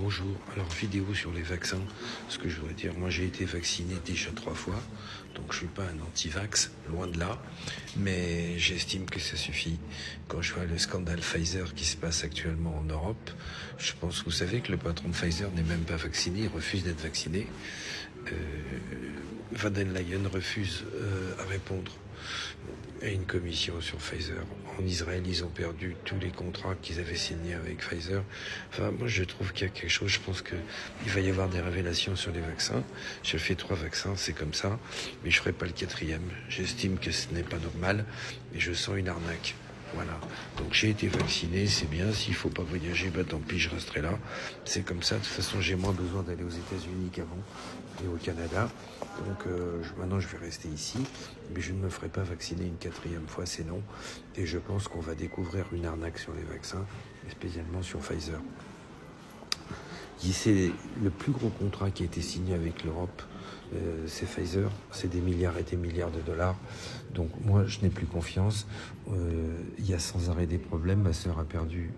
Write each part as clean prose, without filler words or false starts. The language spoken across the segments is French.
Bonjour, alors vidéo sur les vaccins, ce que je voudrais dire, moi j'ai été vacciné déjà 3 fois, donc je suis pas un anti-vax, loin de là, mais j'estime que ça suffit. Quand je vois le scandale Pfizer qui se passe actuellement en Europe, je pense que vous savez que le patron de Pfizer n'est même pas vacciné, il refuse d'être vacciné. Van den Leyen refuse à répondre à une commission sur Pfizer. En Israël, ils ont perdu tous les contrats qu'ils avaient signés avec Pfizer. Enfin, moi, je trouve qu'il y a quelque chose. Je pense qu'il va y avoir des révélations sur les vaccins. J'ai fait 3 vaccins, c'est comme ça, mais je ferai pas le 4e. J'estime que ce n'est pas normal, et je sens une arnaque. Voilà. Donc j'ai été vacciné, c'est bien. S'il faut pas voyager, bah tant pis, je resterai là. C'est comme ça. De toute façon, j'ai moins besoin d'aller aux États-Unis qu'avant et au Canada. Donc maintenant, je vais rester ici, mais je ne me ferai pas vacciner une 4e fois, c'est non. Et je pense qu'on va découvrir une arnaque sur les vaccins, et spécialement sur Pfizer. C'est le plus gros contrat qui a été signé avec l'Europe, c'est Pfizer, c'est des milliards et des milliards de dollars. Donc moi, je n'ai plus confiance. Il y a sans arrêt des problèmes. Ma sœur a perdu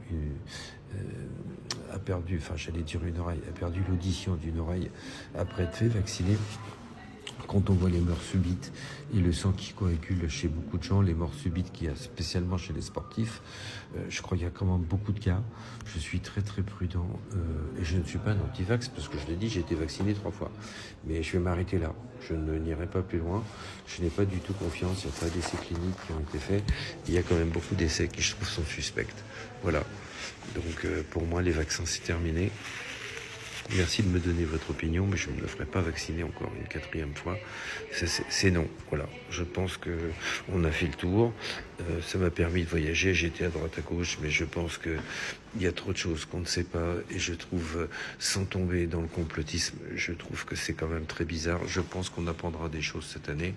enfin j'allais dire une oreille, a perdu l'audition d'une oreille après être fait vacciner. Quand on voit les morts subites et le sang qui coagule chez beaucoup de gens, les morts subites qu'il y a spécialement chez les sportifs, je crois qu'il y a quand même beaucoup de cas. Je suis très très prudent et je ne suis pas un anti-vax parce que je l'ai dit, j'ai été vacciné 3 fois. Mais je vais m'arrêter là. Je n'irai pas plus loin. Je n'ai pas du tout confiance. Il n'y a pas d'essais cliniques qui ont été faits. Il y a quand même beaucoup d'essais qui, je trouve, sont suspects. Voilà. Donc pour moi, les vaccins, c'est terminé. Merci de me donner votre opinion, mais je ne me ferai pas vacciner encore une 4e fois. C'est non. Voilà. Je pense que on a fait le tour. Ça m'a permis de voyager. J'étais à droite à gauche, mais je pense que il y a trop de choses qu'on ne sait pas. Et je trouve, sans tomber dans le complotisme, je trouve que c'est quand même très bizarre. Je pense qu'on apprendra des choses cette année.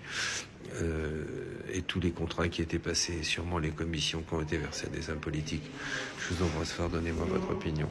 Et tous les contrats qui étaient passés, sûrement les commissions qui ont été versées à des hommes politiques. Je vous embrasse fort. Donnez-moi votre opinion.